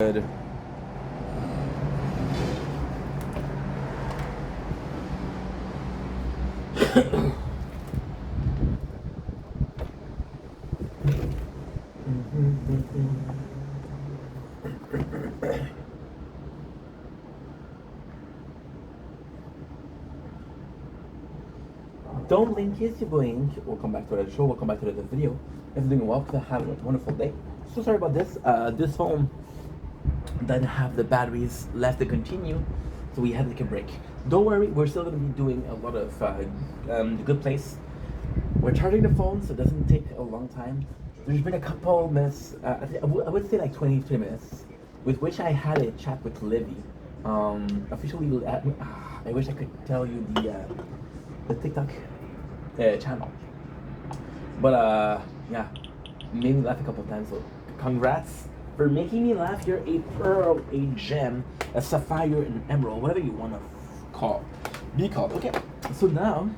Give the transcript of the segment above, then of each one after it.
Good. Don't blink, kids, you blink. Welcome back to the show. Welcome back to the video. If you're doing well, because I have a wonderful day. So sorry about this. This phone doesn't have the batteries left to continue, so we had to take a break. Don't worry, we're still going to be doing a lot of the good place. We're charging the phone, so it doesn't take a long time. There's been a couple minutes, I would say like 23 minutes, with which I had a chat with Livy. Officially, I wish I could tell you the TikTok channel. But yeah, made me laugh a couple times. So congrats for making me laugh. You're a pearl, a gem, a sapphire, an emerald, whatever you want to be called. Okay, so now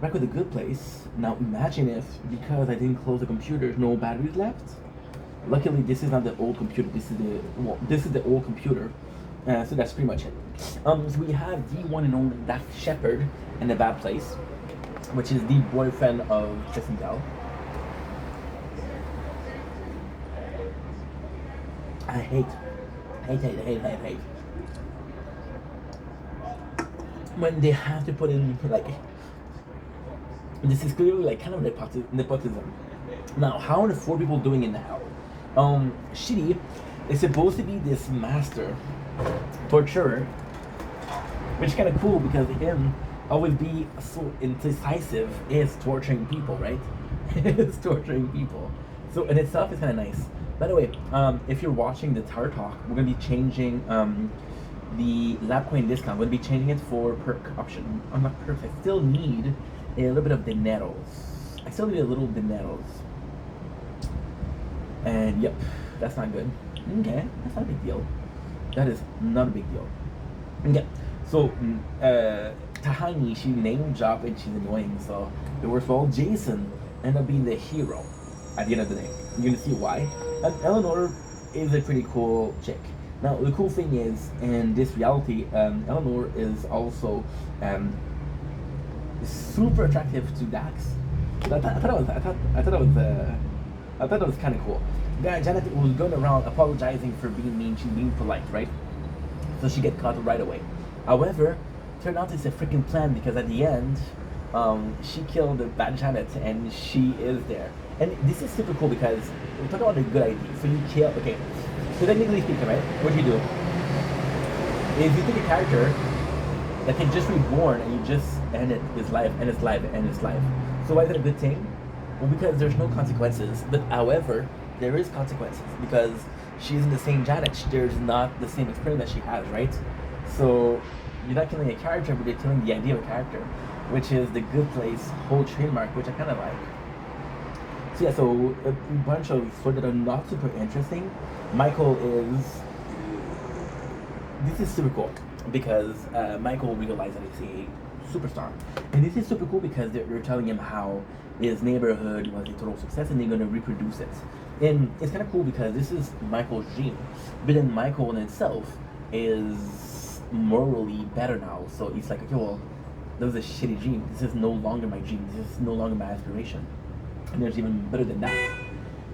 back with the good place. Now imagine if, because I didn't close the computer, no batteries left. Luckily, this is not the old computer. This is the old computer. So that's pretty much it. So we have the one and only Daft Shepard in the bad place, which is the boyfriend of Kristen Bell. I hate when they have to put in like, this is clearly like kind of nepotism. Now, how are the four people doing it now? Shitty is supposed to be this master torturer, which is kind of cool because him always be so indecisive is torturing people, right? It's torturing people. So in itself is kind of nice. By the way, if you're watching the Tar Talk, we're gonna be changing the LabCoin discount. We're gonna be changing it for perk option. I'm not perfect. I still need a little bit of dineros. I still need a little dineros. And yep, that's not good. Okay, that's not a big deal. That is not a big deal. Okay, so Tahani, she name drop and she's annoying. So the worst of all, Jason ended up being the hero at the end of the day. You're gonna see why. And Eleanor is a pretty cool chick. Now the cool thing is, in this reality, Eleanor is also super attractive to Dax. I thought it was kind of cool. Janet was going around apologizing for being mean. She's being polite, right? So she get caught right away. However, turned out it's a freaking plan because at the end, she killed the bad Janet and she is there. And this is super cool because we talk about a good idea. So you kill, okay. So technically speaking, right? What you do is you take a character that can just reborn and you just end it, his life, and his life, and his life. So why is it a good thing? Well, because there's no consequences. But however, there is consequences because she's in the same Janet. There's not the same experience that she has, right? So you're not killing a character, but you're killing the idea of a character, which is the Good Place whole trademark, which I kind of like. So yeah, so a bunch of sort that are not super interesting. Michael is. This is super cool because Michael realized that he's a superstar, and this is super cool because they're telling him how his neighborhood was a total success and they're going to reproduce it. And it's kind of cool because this is Michael's dream, but then Michael in itself is morally better now. So he's like, okay, well, that was a shitty dream. This is no longer my dream. This is no longer my aspiration. And there's even better than that.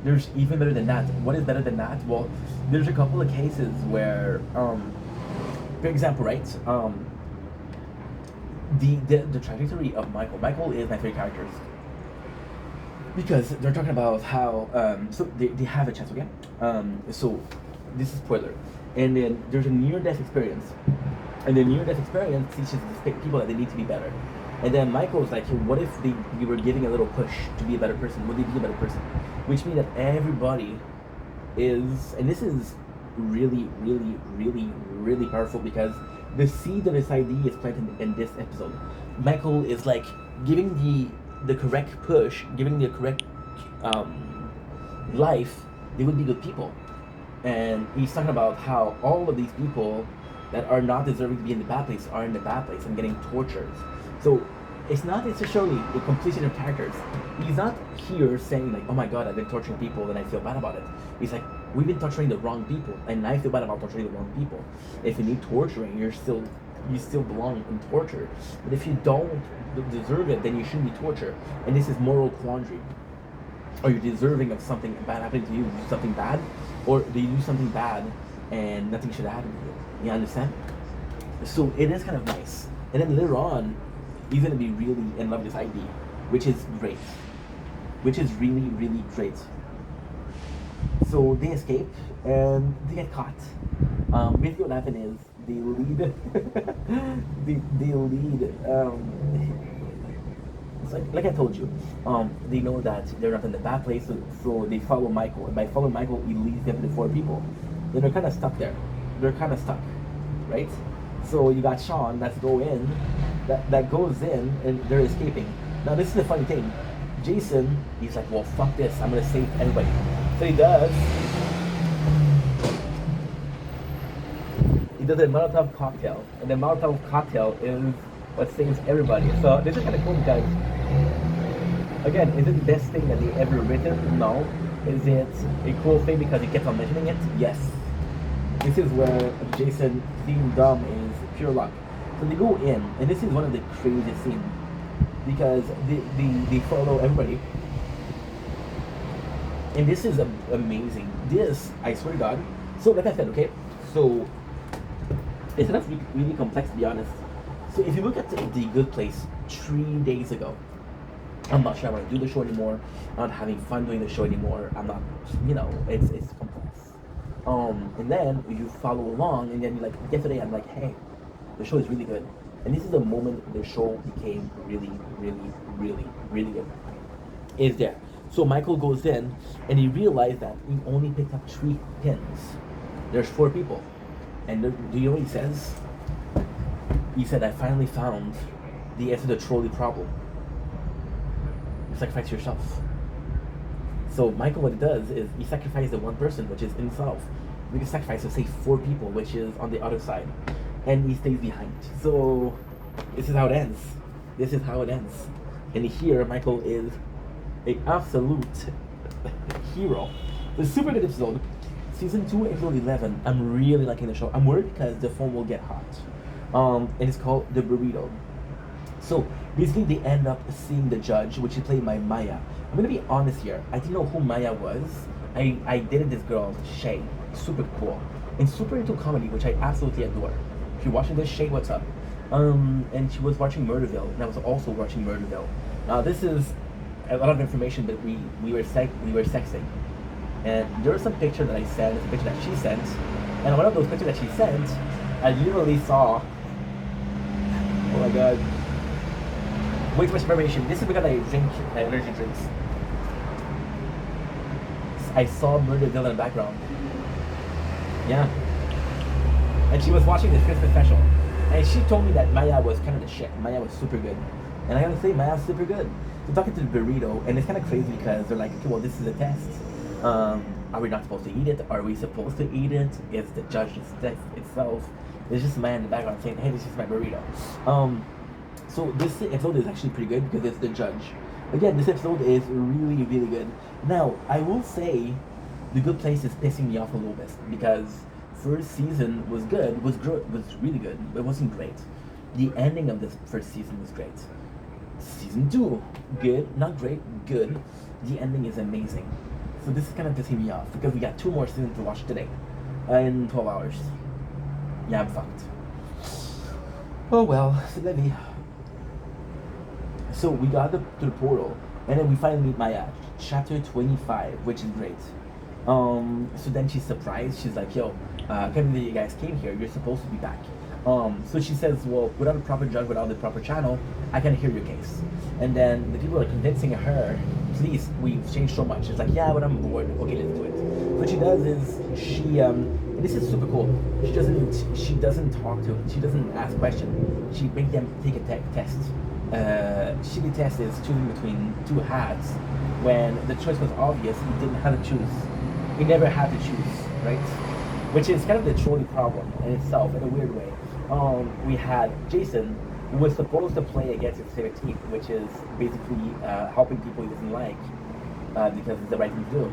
There's even better than that. What is better than that? Well, there's a couple of cases where, for example, right? The trajectory of Michael. Michael is my favorite character. Because they're talking about how so they have a chance, okay? So this is spoiler, and then there's a near-death experience, and the near-death experience teaches the people that they need to be better. And then Michael's like, what if we were giving a little push to be a better person? Would they be a better person? Which means that everybody is, and this is really, really, really, really powerful because the seed of this idea is planted in this episode. Michael is like giving the correct push, giving the correct life, they would be good people. And he's talking about how all of these people that are not deserving to be in the bad place are in the bad place and getting tortured. So it's not necessarily a completion of characters. He's not here saying like, oh my god, I've been torturing people and I feel bad about it. He's like, we've been torturing the wrong people, and I feel bad about torturing the wrong people. If you need torturing, you still belong in torture. But if you don't deserve it, then you shouldn't be tortured. And this is moral quandary. Are you deserving of something bad happening to you? Do something bad, or do you do something bad and nothing should happen to you? You understand? So it is kind of nice. And then later on, he's gonna be really in love with this ID, which is great, which is really really great. So they escape and they get caught. Basically, what happened is they lead. they lead. It's like I told you, they know that they're not in the bad place, so they follow Michael. And by following Michael, he leads them to the four people. Then they're kind of stuck there. They're kind of stuck, right? So you got Sean that's that goes in, and they're escaping. Now this is the funny thing. Jason, he's like, well, fuck this. I'm gonna save everybody. So he does. He does a Molotov cocktail, and the Molotov cocktail is what saves everybody. So this is kind of cool because, again, is it the best thing that they ever written? No. Is it a cool thing because he kept on mentioning it? Yes. This is where Jason being dumb is pure luck. So they go in, and this is one of the craziest scenes because they follow everybody. And this is amazing. This, I swear to God. So like I said, okay, so it's not really complex to be honest. So if you look at the Good Place 3 days ago, I'm not sure I want to do the show anymore. I'm not having fun doing the show anymore. I'm not, it's complex. And then you follow along, and then you're like, yesterday I'm like, hey, the show is really good. And this is the moment the show became really, really, really, really good. Is there. So Michael goes in, and he realized that he only picked up 3 pins. There's 4 people. And do you know what he says? He said, I finally found the answer to the trolley problem. You sacrifice yourself. So Michael, what he does is he sacrifices the one person, which is himself. We can sacrifice to save 4 people, which is on the other side. And he stays behind. So this is how it ends. This is how it ends. And here, Michael is an absolute hero. The super good episode. Season 2, episode 11. I'm really liking the show. I'm worried because the phone will get hot. And it's called The Burrito. So basically they end up seeing the judge, which is played by Maya. I'm gonna be honest here. I didn't know who Maya was. I dated this girl, Shay. Super cool. And super into comedy, which I absolutely adore. If you're watching this, Shay, what's up? And she was watching Murderville, and I was also watching Murderville. Now this is a lot of information that we were sexting. And there was some picture that I sent, a picture that she sent, and one of those pictures that she sent, I literally saw. Oh my god. Way too much information. This is because I drink energy drinks. I saw Murderville in the background. Yeah. And she was watching the Christmas special. And she told me that Maya was kind of the shit. Maya was super good. And I gotta say, Maya's super good. So talking to the burrito, and it's kind of crazy because they're like, okay, well, this is a test. Are we not supposed to eat it? Are we supposed to eat it? Is the judge's text itself? There's just a man in the background saying, hey, this is my burrito. So this episode is actually pretty good because it's the judge. Again, this episode is really, really good. Now, I will say The Good Place is pissing me off a little bit because first season was good, was really good, but it wasn't great. The ending of this first season was great. Season 2, good, not great, good. The ending is amazing. So this is kind of pissing me off because we got 2 more seasons to watch today in 12 hours. Yeah, I'm fucked. Oh well, c'est la vie. So we got to the portal, and then we finally meet Maya, chapter 25, which is great. So then she's surprised. She's like, yo, I can't believe you guys came here. You're supposed to be back. So she says, well, without a proper judge, without the proper channel, I can't hear your case. And then the people are convincing her, please, we've changed so much. It's like, yeah, but I'm bored. Okay, let's do it. What she does is she, and this is super cool. She doesn't talk to, she doesn't ask questions. She makes them take a test. Shitty test is choosing between 2 hats. When the choice was obvious, he didn't have to choose. He never had to choose, right? Which is kind of the trolley problem in itself, in a weird way. We had Jason, who was supposed to play against his favorite team, which is basically helping people he doesn't like, because it's the right thing to do.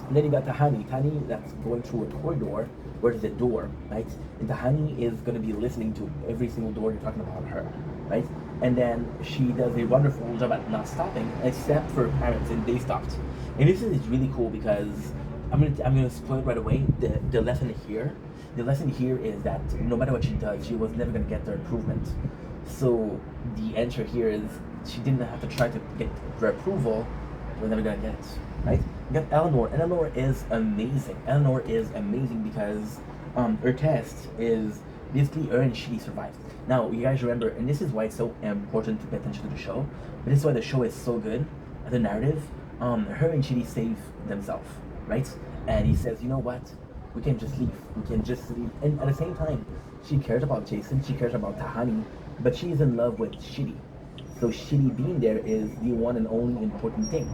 And then you got Tahani. Tahani that's going through a corridor where there's a door, right? And Tahani is going to be listening to every single door you're talking about her, right? And then she does a wonderful job at not stopping, except for her parents, and they stopped. And this is really cool because I'm gonna spoil it right away. The lesson here is that no matter what she does, she was never gonna get their improvement. So the answer here is she didn't have to try to get their approval. We're never gonna get it, right? You got Eleanor. Eleanor is amazing. Eleanor is amazing because her test is basically her and she survived. Now you guys remember, and this is why it's so important to pay attention to the show. But this is why the show is so good. The narrative, her and Chidi save themselves, right? And he says, you know what? We can just leave. We can just leave. And at the same time, she cares about Jason. She cares about Tahani, but she's in love with Chidi. So Shitty being there is the one and only important thing.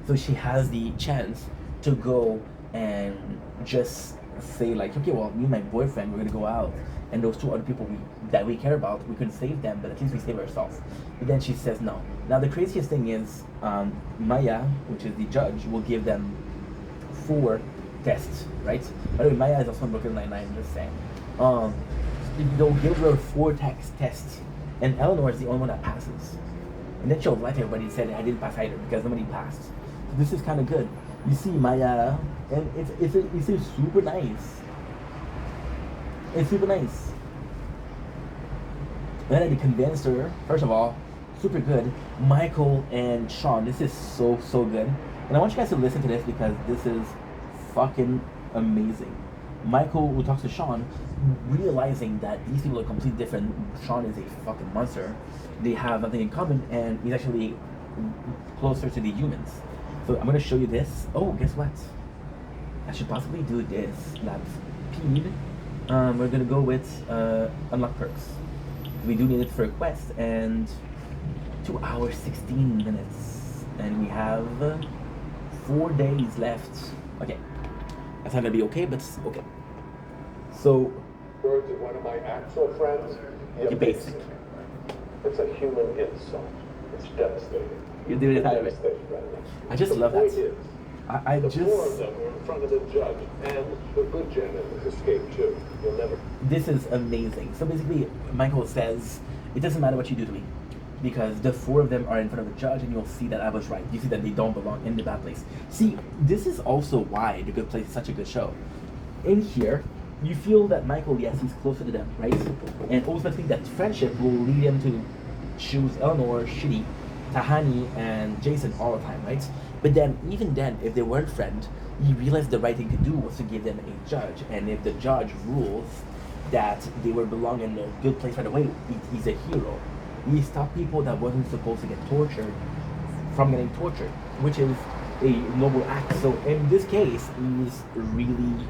So she has the chance to go and just say like, okay, well, me and my boyfriend, we're gonna go out, and those two other people that we care about, we couldn't save them, but at least we save ourselves. But then she says no. Now the craziest thing is, Maya, which is the judge, will give them 4 tests, right? By the way, Maya is also in Brooklyn Nine-Nine, just saying. They'll give her 4 tests, and Eleanor is the only one that passes. And then she'll let everybody and said I didn't pass either because nobody passed. So this is kind of good. You see Maya, and it's super nice. It's super nice. Then they convinced her. First of all, super good. Michael and Sean, this is so good. And I want you guys to listen to this because this is fucking amazing. Michael, who talks to Sean, realizing that these people are completely different. Sean is a fucking monster. They have nothing in common, and he's actually closer to the humans. So I'm gonna show you this. Oh, guess what? I should possibly do this. That's Peed. We're gonna go with unlock perks. We do need it for a quest, and 2 hours 16 minutes, and we have 4 days left. Okay. That's not gonna be okay, but it's okay. So, words of one of my actual friends, you basic. It's a human insult. It's devastating. You do it anyway. I just love that. I The just. 4 of them were in front of the judge, and the good Janet escaped too. You'll never. This is amazing. So basically, Michael says, it doesn't matter what you do to me, because the 4 of them are in front of the judge, and you'll see that I was right. You see that they don't belong in the bad place. See, this is also why The Good Place is such a good show. In here, you feel that Michael, yes, he's closer to them, right? And ultimately, that friendship will lead him to choose Eleanor, Shitty, Tahani, and Jason all the time, right? But then, even then, if they weren't friends, he realized the right thing to do was to give them a judge. And if the judge rules that they will belong in a good place right away, he's a hero. He stopped people that wasn't supposed to get tortured from getting tortured, which is a noble act. So in this case, he's really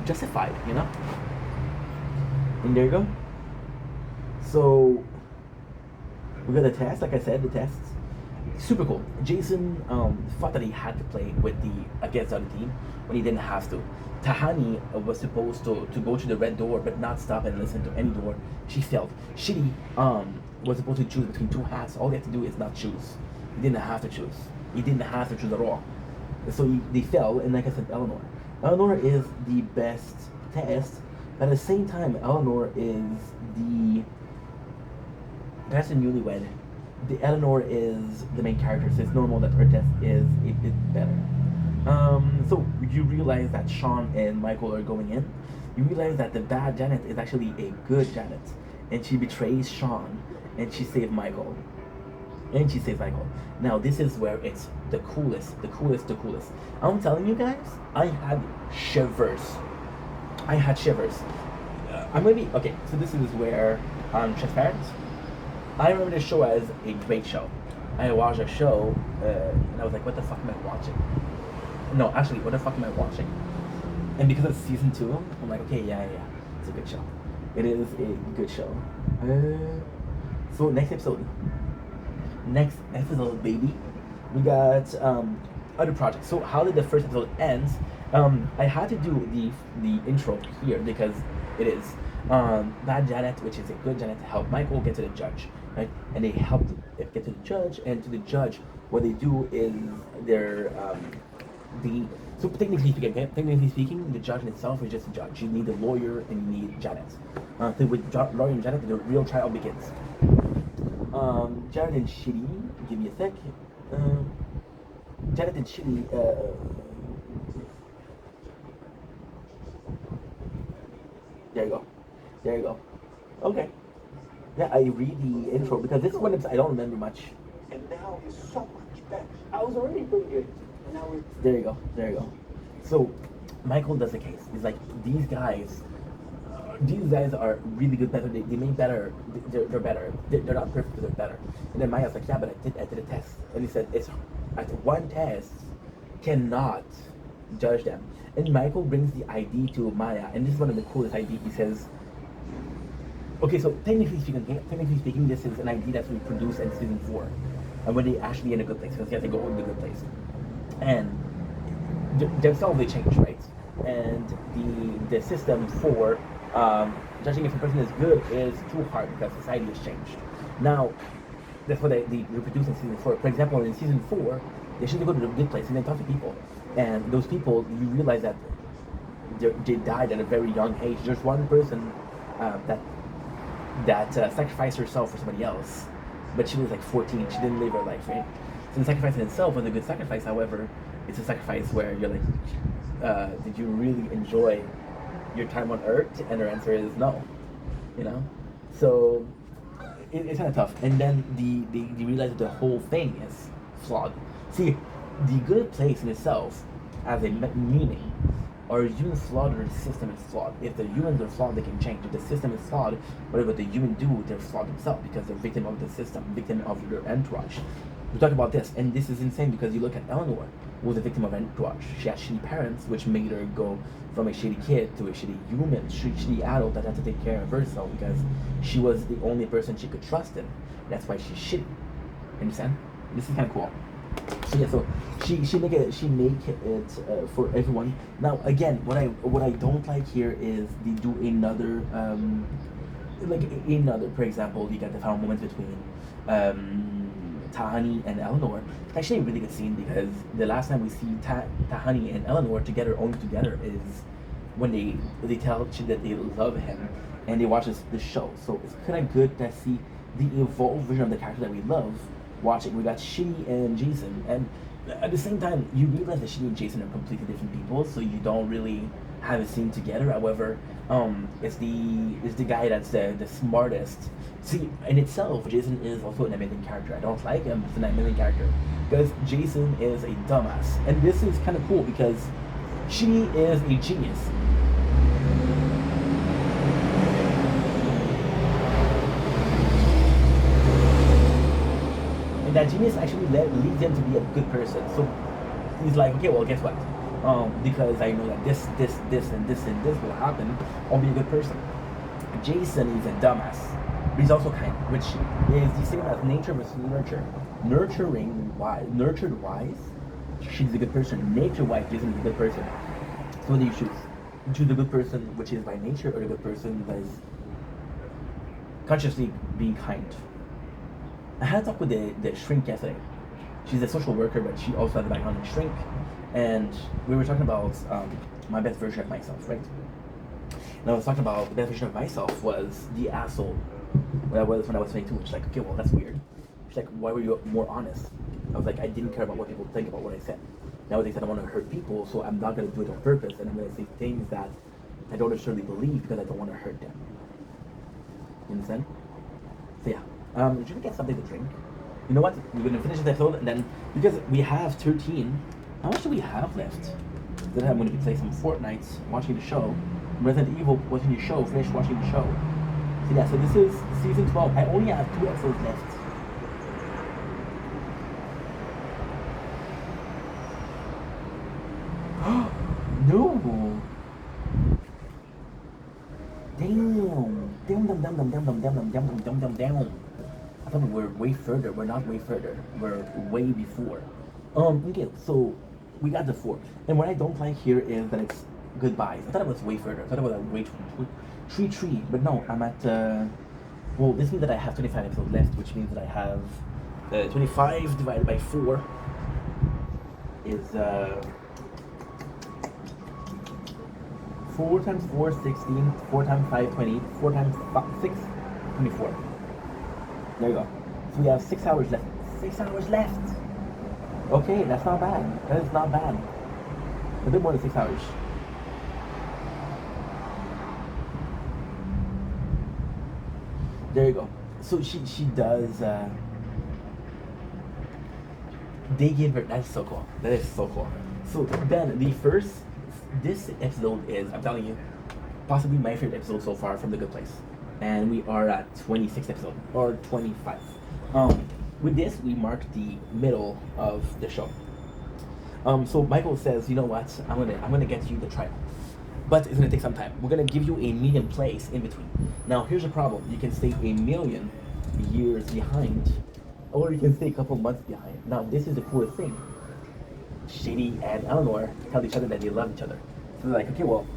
justified, you know? And there you go. So we got the test, like I said, the tests. Super cool. Jason thought that he had to play with against the other team when he didn't have to. Tahani was supposed to go to the red door but not stop and listen to any door. She failed. Shitty was supposed to choose between 2 hats. All he had to do is not choose. He didn't have to choose. He didn't have to choose at all. So they fell, and like I said, Eleanor. Eleanor is the best test, but at the same time, Eleanor is that's a newlywed. The Eleanor is the main character, so it's normal that her test is a bit better. So you realize that Sean and Michael are going in. You realize that the bad Janet is actually a good Janet, and she betrays Sean, and she saves Michael. Now this is where it's the coolest. I'm telling you guys, I had shivers. I'm gonna be okay. So this is where I'm transparent. I remember this show as a great show. I watched a show, and I was like, what the fuck am I watching? No, actually, what the fuck am I watching? And because it's season 2, I'm like, okay, yeah, it's a good show. It is a good show. So next episode, baby, we got other projects. So how did the first episode end? I had to do the intro here because it is bad Janet, which is a good Janet, to help Michael get to the judge, right? And they helped get to the judge, and to the judge, what they do is the so technically speaking, okay, technically speaking, the judge in itself is just a judge. You need a lawyer and you need Janet. So with lawyer and Janet, the real trial begins. Janet and Shitty, give me a sec. Janet and Shitty. There you go. There you go. Okay. Yeah, I read the intro because this one I don't remember much. And now he's so much better. I was already pretty good. And now we're... There you go. There you go. So Michael does the case. He's like, these guys are really good. Better. They made better. They're better. They're not perfect, but they're better. And then Maya's like, yeah, but I did a test. And he said, it's at one test cannot judge them. And Michael brings the ID to Maya, and this is one of the coolest ID. He says, okay, so technically speaking, this is an ID that's been produced in season 4, and when they actually in a good place, because you have to go in the good place. And themselves they change, right? And the system for judging if a person is good is too hard because society has changed. Now, that's what they reproduce in season 4. For example, in season 4, they should go to the good place and they talk to people. And those people, you realize that they died at a very young age. There's one person that sacrificed herself for somebody else, but she was like 14. She didn't live her life, right? So the sacrifice in itself was a good sacrifice. However, it's a sacrifice where you're like, did you really enjoy your time on Earth? And her answer is no. You know, so it's kind of tough. And then they realize that the whole thing is flawed. See, the good place in itself has a meaning. Are humans flawed or the system is flawed? If the humans are flawed, they can change. If the system is flawed, whatever the human do, they're flawed themselves because they're victim of the system, victim of their entourage. We talk about this, and this is insane because you look at Eleanor, who was a victim of entourage. She had shitty parents, which made her go from a shitty kid to a shitty human, shitty adult that had to take care of herself because she was the only person she could trust in. That's why she's shitty. Understand? This is kind of cool. So yeah, so she make it for everyone. Now again, what I don't like here is they do another for example, you got the final moment between Tahani and Eleanor. It's actually a really good scene because the last time we see Tahani and Eleanor together, only together, is when they tell Chin that they love him and they watch this show. So it's kind of good to see the evolved version of the character that we love. Watching, we got Shinny and Jason, and at the same time, you realize that Shinny and Jason are completely different people, so you don't really have a scene together. However, it's the guy that's the smartest. See, in itself, Jason is also an amazing character. I don't like him, but it's an amazing character because Jason is a dumbass, and this is kind of cool because Shinny is a genius. And that genius actually leads him to be a good person. So he's like, okay, well, guess what? Because I know that this, and this will happen, I'll be a good person. Jason is a dumbass, but he's also kind, which is the same as nature versus nurture. Nurtured wise, she's a good person. Nature wise, Jason is a good person. So what do you choose? You choose the good person, which is by nature, or the good person that is consciously being kind. I had a talk with the shrink yesterday. She's a social worker, but she also has a background in shrink. And we were talking about my best version of myself, right? And I was talking about the best version of myself was the asshole when I was 22. She's like, okay, well, that's weird. She's like, why were you more honest? I was like, I didn't care about what people think about what I said. Nowadays, I don't want to hurt people, so I'm not going to do it on purpose. And I'm going to say things that I don't necessarily believe because I don't want to hurt them. You understand? So yeah. Should we get something to drink? You know what? We're gonna finish this episode and then because we have 13, how much do we have left? Then I'm gonna be playing some Fortnite, watching the show, Resident Evil, watching the show, finish watching the show. So yeah, so this is season 12. I only have 2 episodes left. No! Damn. I thought we were way further. We're not way further. We're way before. Okay, so we got the 4. And what I don't like here is that it's goodbyes. I thought it was way further. I thought it was way 3, but no, I'm at, well, this means that I have 25 episodes left, which means that I have 25 divided by 4 is 4 times 4 is 16, 4 times 5 20, 4 times 6 24. There you go. So we have 6 hours left. 6 hours left! Okay, that's not bad. That is not bad. A bit more than 6 hours. There you go. So she does. They give her. That's so cool. That is so cool. So then this episode is, I'm telling you, possibly my favorite episode so far from The Good Place, and we are at 26th episode or 25. With this, we mark the middle of the show. So Michael says, you know what? I'm gonna get you the trial, but it's gonna take some time. We're gonna give you a medium place in between. Now here's a problem: you can stay a million years behind, or you can stay a couple months behind. Now this is the coolest thing. Shady and Eleanor tell each other that they love each other. So they're like, okay, well,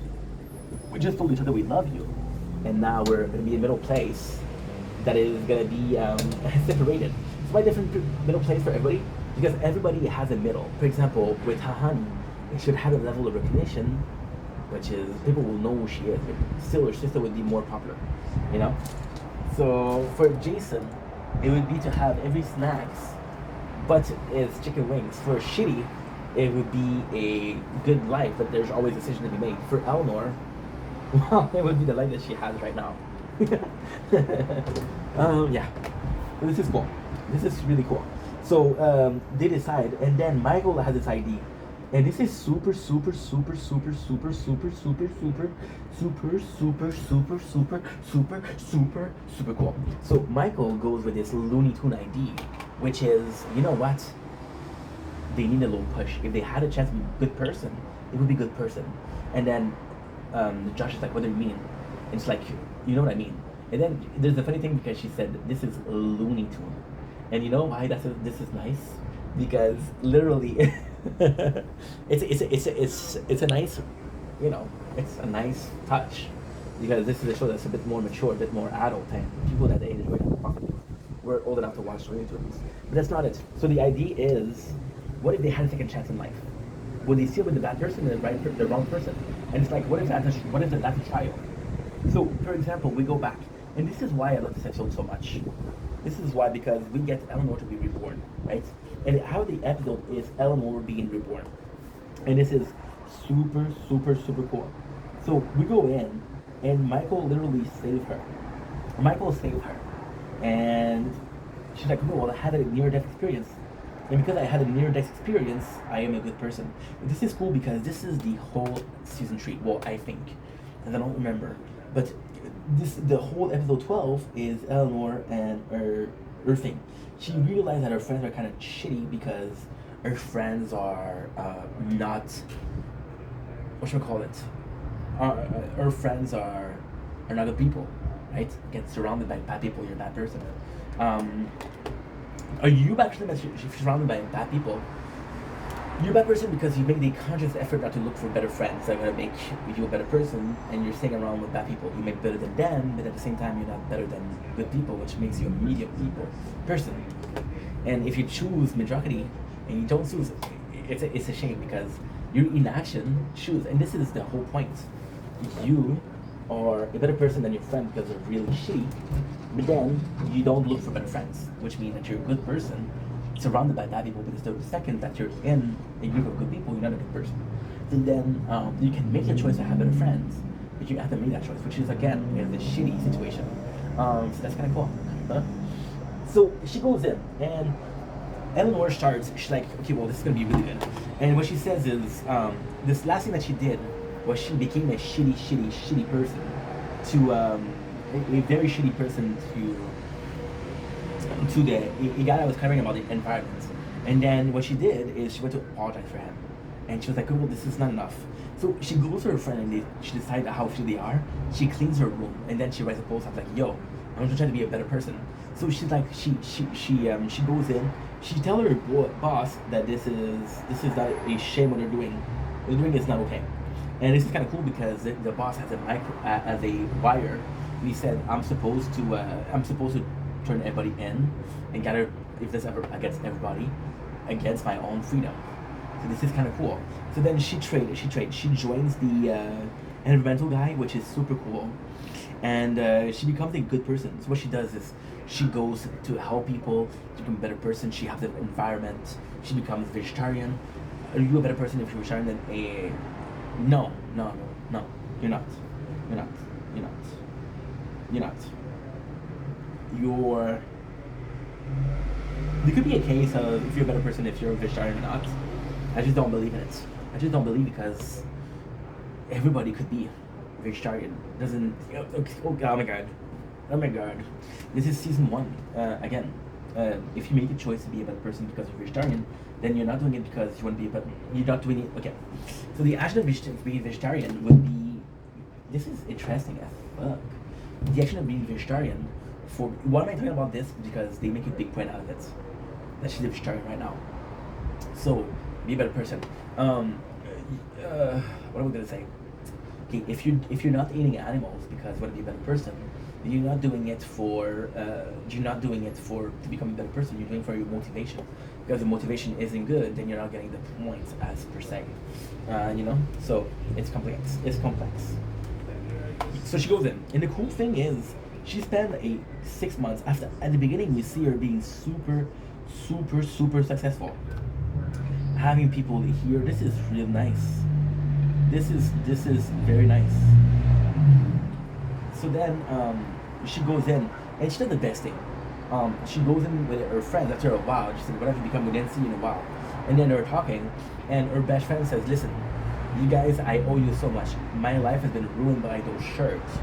we just told each other we love you, and now we're gonna be in middle place that is gonna be separated. So why different middle place for everybody? Because everybody has a middle. For example, with Hahani, it should have a level of recognition, which is people will know who she is, but still her sister would be more popular, you know? So for Jason, it would be to have every snacks, but it's chicken wings. For Shitty, it would be a good life, but there's always a decision to be made. For Eleanor, well, it would be the life that she has right now. Yeah, this is cool. This is really cool. So they decide, and then Michael has this idea, and this is super cool. So Michael goes with this Looney Tune idea, which is, you know what? They need a little push. If they had a chance to be a good person, it would be a good person. And then Josh is like, what do you mean? And it's like, you know what I mean. And then there's a funny thing because she said this is Looney Tune. And you know why this is nice? Because literally, it's a nice, you know, it's a nice touch. Because this is a show that's a bit more mature, a bit more adult, and people that age were old enough to watch Looney Tunes. But that's not it. So the idea is, what if they had a second chance in life? Would they still be the bad person and the wrong person? And it's like, what if that's a trial? So, for example, we go back, and this is why I love this episode so much. This is why, because we get Eleanor to be reborn, right? And how the episode is Eleanor being reborn. And this is super cool. So we go in, and Michael literally saved her. Michael saved her. And she's like, oh, well, I had a near-death experience. And because I had a near-death experience, I am a good person. And this is cool because this is the whole season 3. Well, I think. And I don't remember. But the whole episode 12 is Eleanor and her thing. She realized that her friends are kind of shitty because her friends are not, what should I call it? Her friends are not good people, right? Get surrounded by bad people, you're a bad person. Are you actually surrounded by bad people? You're a bad person because you make the conscious effort not to look for better friends that are going to make you a better person, and you're staying around with bad people. You make better than them, but at the same time, you're not better than good people, which makes you a medium person. And if you choose mediocrity and you don't choose, it's a shame because your inaction choose. And this is the whole point. You are a better person than your friend because they're really shitty, but then you don't look for better friends, which means that you're a good person surrounded by bad people, because the second that you're in a group of good people, you're not a good person. And then you can make the choice to have better friends, but you have to make that choice, which is again a shitty situation. So that's kind of cool. Huh? So she goes in, and Eleanor starts. She's like, okay, well, this is gonna be really good. And what she says is, this last thing that she did was she became a shitty person to a very shitty person to the guy that was caring about the environment. And then what she did is she went to apologize for him. And she was like, oh, well, this is not enough. So she goes to her friend and she decides how shitty they are. She cleans her room and then she writes a post up like, yo, I'm just trying to be a better person. So she's like, she goes in, she tells her boss that this is not a shame what they're doing. What they're doing is not okay. And this is kind of cool because the boss has a wire. And he said, I'm supposed to turn everybody in and gather, if this ever against everybody, against my own freedom. So this is kind of cool. So then she joins environmental guy, which is super cool. And she becomes a good person. So what she does is she goes to help people to become a better person. She has the environment. She becomes vegetarian. Are you a better person if you're vegetarian than a? No, no, no, no. You're not. You're not. You're not. You're not. You're. There could be a case of if you're a better person if you're a vegetarian or not. I just don't believe in it. I just don't believe because everybody could be vegetarian. Doesn't. Oh my god. Oh my god. This is season 1. Again, if you make a choice to be a better person because you're vegetarian, then you're not doing it because you want to be a better. You're not doing it. Okay. So the action of being vegetarian would be. This is interesting as fuck. The action of being vegetarian. For why am I talking about this? Because they make a big point out of it. That she's a vegetarian right now. So be a better person. What am I gonna say? Okay, if you're not eating animals because you want to be a better person, then you're not doing it for to become a better person. You're doing it for your motivation. Because the motivation isn't good, then you're not getting the points as per se. So it's complex. It's complex. So she goes in, and the cool thing is she spent 6 months after. At the beginning, we see her being super, super, super successful. Having people here, this is real nice. This is very nice. So then she goes in, and she does the best thing. She goes in with her friends after a while. She said, "What have you become? We didn't see you in a while." And then they're talking, and her best friend says, "Listen, you guys, I owe you so much. My life has been ruined by those shirts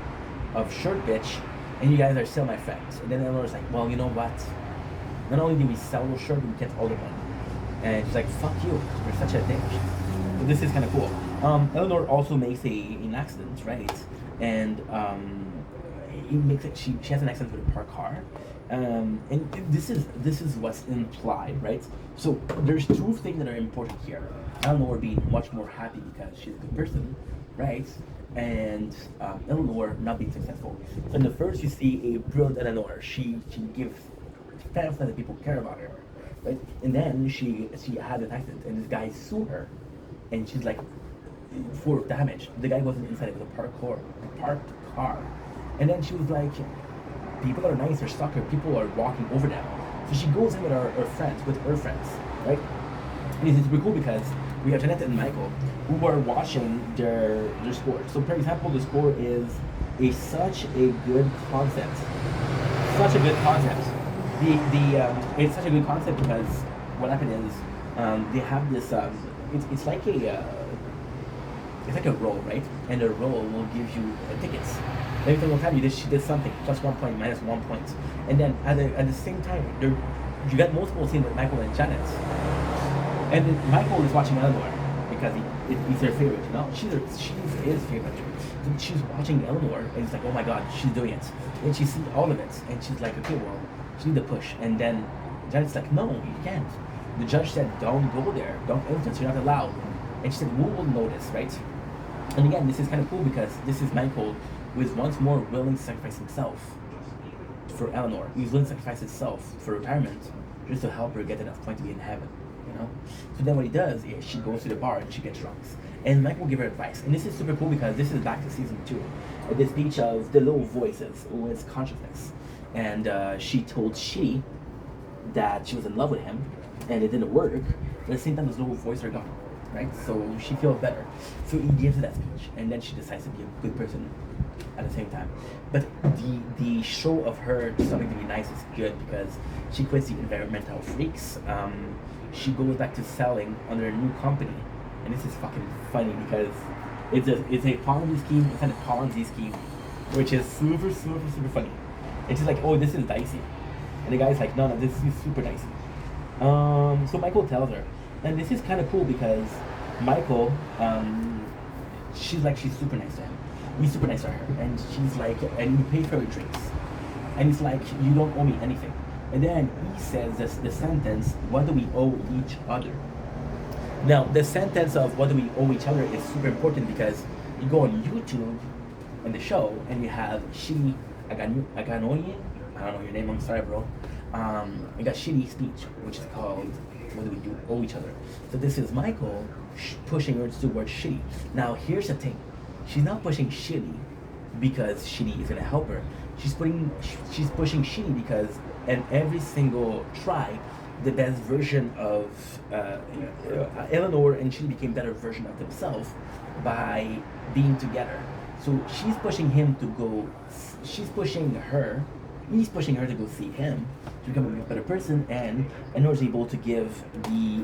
of shirt bitch, and you guys are still my friends." And then Eleanor's like, "Well, you know what? Not only did we sell those shirts, we kept all the money." And she's like, "Fuck you, you're such a dick." So this is kind of cool. Eleanor also makes an accident, right? And she has an accident with a parked car. And this is what's implied, right? So there's 2 things that are important here. Eleanor being much more happy because she's a good person, right? And Eleanor not being successful. So in the first, you see a brilliant Eleanor. She gives fans that people care about her, right? And then she had an accident, and this guy sued her, and she's like, for damage. The guy wasn't inside; it was a parked car. And then she was like, people are nice, they're stuck here, people are walking over them. So she goes in with her friends, right? And it's pretty cool because we have Jeanette and Michael who are watching their score. So for example, the score is such a good concept. Such a good concept. It's such a good concept because what happened is they have this it's like a roll, right? And the roll will give you tickets. Every single time she did something, plus 1 point, minus 1 point. And then at the same time, you got multiple scenes with Michael and Janet. And then Michael is watching Eleanor because he's their favorite, you know? She's his favorite. So she's watching Eleanor and it's like, oh my god, she's doing it. And she sees all of it. And she's like, okay, well, she needs to push. And then Janet's like, no, you can't. The judge said, don't go there. Don't influence, you're not allowed. And she said, who will notice, right? And again, this is kind of cool because this is Michael who is once more willing to sacrifice himself for Eleanor. He's willing to sacrifice himself for retirement just to help her get enough point to be in heaven, you know? So then what he does is she goes to the bar and she gets drunk. And Michael will give her advice. And this is super cool because this is back to season 2. At this speech of the little voices with consciousness. And she told Shitty that she was in love with him and it didn't work. But at the same time, those little voices are gone. Right? So she feels better. So he gives her that speech, and then she decides to be a good person at the same time. But the show of her starting to be nice is good because she quits the environmental freaks. She goes back to selling under a new company, and this is fucking funny because it's a Ponzi scheme. It's a Ponzi scheme, which is super super super funny. It's just like, oh, this is dicey, and the guy's like, no, this is super dicey. So Michael tells her. And this is kind of cool because Michael, she's super nice to him. He's super nice to her. And she's like, and you pay for her drinks. And he's like, you don't owe me anything. And then he says the sentence, what do we owe each other? Now, the sentence of what do we owe each other is super important because you go on YouTube in the show and you have Shitty Aganoye. I don't know your name, I'm sorry, bro. You got Shitty speech, which is called what do we do owe each other. So this is Michael pushing her towards Shitty. Now here's the thing. she's not pushing Shitty because Shitty is gonna help her. She's pushing Shitty because in every single try, the best version of Eleanor and Shitty became better version of themselves by being together. So she's pushing him to go. She's pushing her. He's pushing her to go see him to become a better person, and Eleanor is able to give the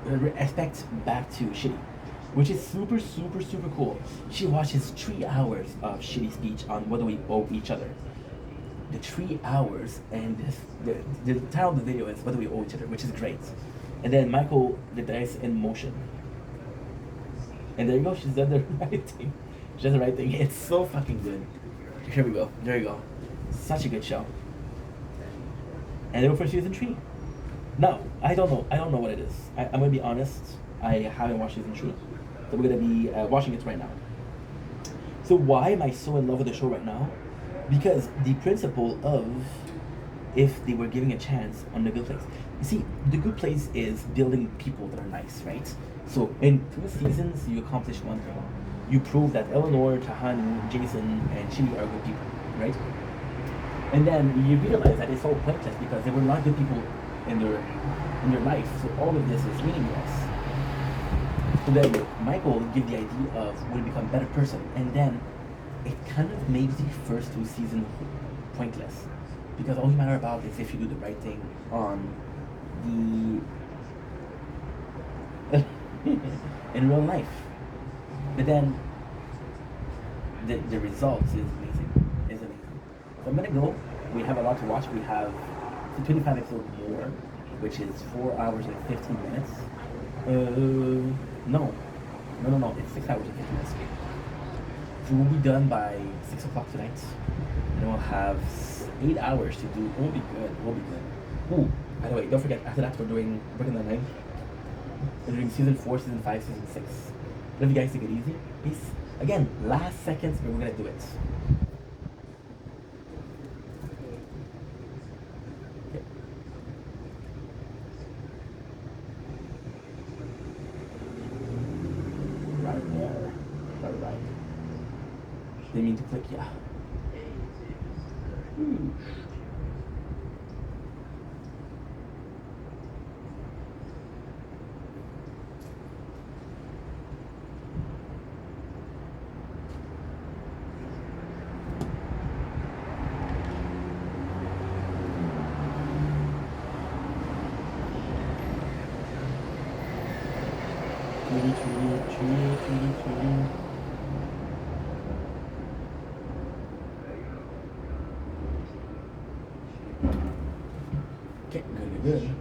respect back to Shitty, which is super, super, super cool. She watches 3 hours of Shitty speech on what do we owe each other. The 3 hours, and the title of the video is what do we owe each other, which is great. And then Michael, the dice in motion. And there you go, she's done the right thing. She does the right thing. It's so fucking good. Here we go. There you go. Such a good show. And they go for season 3. No, I don't know. I don't know what it is. I'm gonna be honest. I haven't watched season 3, so we're gonna be watching it right now. So why am I so in love with the show right now? Because the principle of if they were giving a chance on The Good Place. You see, The Good Place is building people that are nice, right? So in 2 seasons, you accomplish one thing. You prove that Eleanor, Tahani, Jason, and Shitty are good people, right? And then you realize that it's all pointless because there were not good people in their life, so all of this is meaningless. So then Michael give the idea of will become a better person, and then it kind of makes the first 2 seasons pointless because all you matter about is if you do the right thing on the in real life. But then the results is amazing. Is amazing. So I'm gonna go. We have a lot to watch. We have 25 episodes more, which is 4 hours and 15 minutes. No. It's 6 hours and 15 minutes. So we'll be done by 6 o'clock tonight, and we'll have 8 hours to do. We'll be good. Ooh, by the way, don't forget, after that we're doing Brooklyn Nine-Nine. We're doing season 4, season 5, season 6. Love you guys, take it easy. Peace. Again, last seconds, but we're gonna do it. Okay. Right there. Right. They mean to click, yeah. Okay, good.